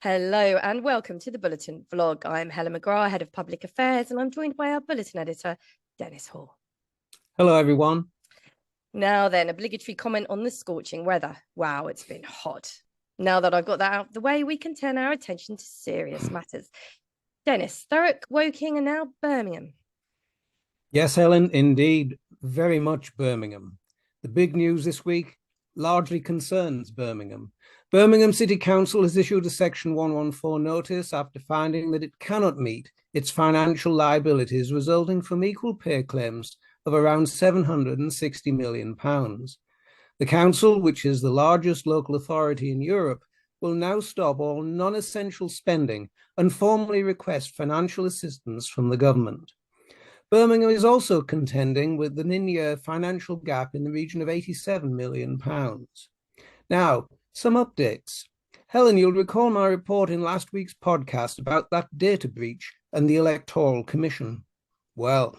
Hello and welcome to the Bulletin vlog. I'm Helen McGrath, Head of Public Affairs, and I'm joined by our Bulletin Editor, Dennis Hall. Hello, everyone. Now then, obligatory comment on the scorching weather. Wow, it's been hot. Now that I've got that out of the way, we can turn our attention to serious matters. Dennis, Thurrock, Woking, and now Birmingham. Yes, Helen, indeed, very much Birmingham. The big news this week largely concerns Birmingham. Birmingham City Council has issued a Section 114 notice after finding that it cannot meet its financial liabilities resulting from equal pay claims of around £760 million. The council, which is the largest local authority in Europe, will now stop all non-essential spending and formally request financial assistance from the government. Birmingham is also contending with an in-year financial gap in the region of £87 million. Now, some updates. Helen, you'll recall my report in last week's podcast about that data breach and the Electoral Commission. Well,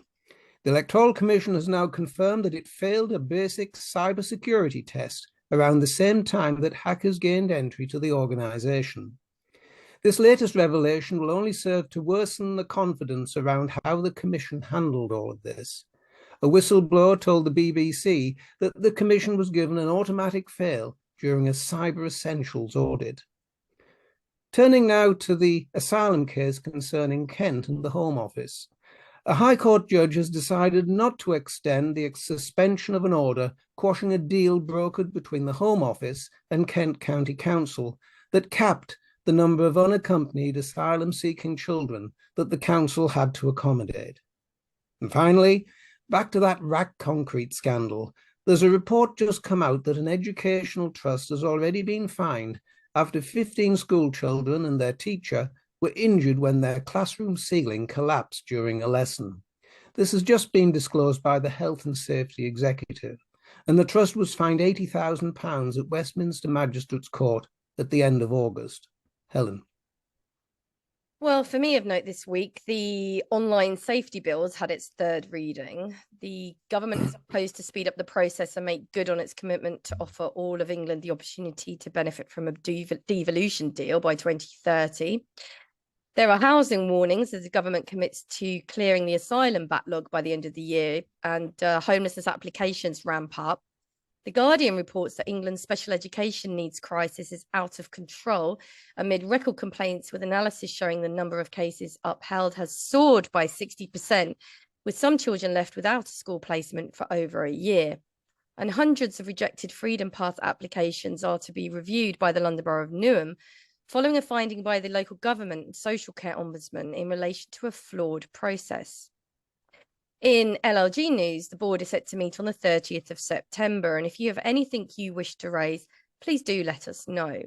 the Electoral Commission has now confirmed that it failed a basic cybersecurity test around the same time that hackers gained entry to the organisation. This latest revelation will only serve to worsen the confidence around how the Commission handled all of this. A whistleblower told the BBC that the Commission was given an automatic fail during a Cyber Essentials audit. Turning now to the asylum case concerning Kent and the Home Office. A High Court judge has decided not to extend the suspension of an order quashing a deal brokered between the Home Office and Kent County Council that capped the number of unaccompanied asylum-seeking children that the council had to accommodate. And finally, back to that rack concrete scandal. There's a report just come out that an educational trust has already been fined after 15 school children and their teacher were injured when their classroom ceiling collapsed during a lesson. This has just been disclosed by the Health and Safety Executive, and the trust was fined £80,000 at Westminster Magistrates Court at the end of August. Helen. Well, for me of note this week, the online safety bill has had its third reading. The government has proposed to speed up the process and make good on its commitment to offer all of England the opportunity to benefit from a devolution deal by 2030. There are housing warnings as the government commits to clearing the asylum backlog by the end of the year, and homelessness applications ramp up. The Guardian reports that England's special education needs crisis is out of control amid record complaints, with analysis showing the number of cases upheld has soared by 60%, with some children left without a school placement for over a year. And hundreds of rejected Freedom Path applications are to be reviewed by the London Borough of Newham, following a finding by the local government and social care ombudsman in relation to a flawed process. In LLG news, the board is set to meet on the 30th of September, and if you have anything you wish to raise, please do let us know.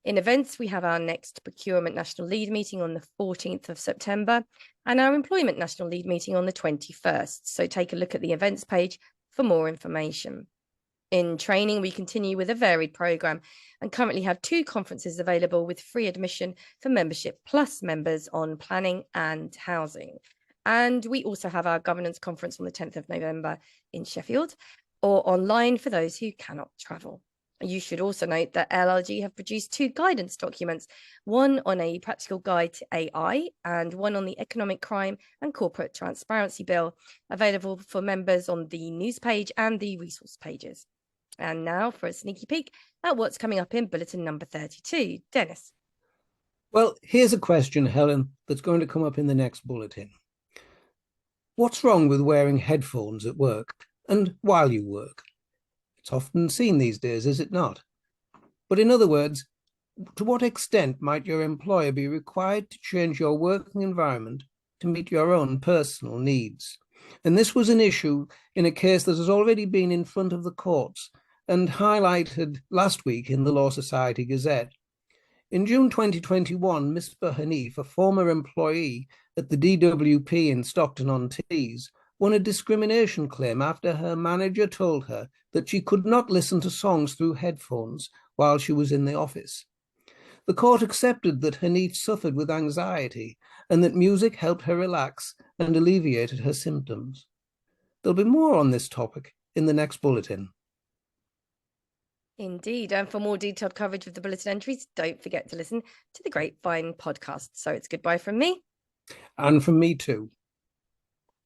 In events, we have our next Procurement National Lead meeting on the 14th of September and our Employment National Lead meeting on the 21st, so take a look at the events page for more information. In training, we continue with a varied programme and currently have 2 conferences available with free admission for Membership Plus members on planning and housing. And we also have our governance conference on the 10th of November in Sheffield, or online for those who cannot travel. You should also note that LLG have produced 2 guidance documents, one on a practical guide to AI and one on the Economic Crime and Corporate Transparency Bill, available for members on the news page and the resource pages. And now for a sneaky peek at what's coming up in bulletin number 32. Dennis. Well, here's a question, Helen, that's going to come up in the next bulletin. What's wrong with wearing headphones at work and while you work? It's often seen these days, is it not? But in other words, to what extent might your employer be required to change your working environment to meet your own personal needs? And this was an issue in a case that has already been in front of the courts and highlighted last week in the Law Society Gazette. In June 2021, Misbah Hanif, a former employee at the DWP in Stockton-on-Tees, won a discrimination claim after her manager told her that she could not listen to songs through headphones while she was in the office. The court accepted that Hanif suffered with anxiety and that music helped her relax and alleviated her symptoms. There'll be more on this topic in the next bulletin. Indeed. And for more detailed coverage of the bulletin entries, don't forget to listen to the Grapevine podcast. So it's goodbye from me. And from me too.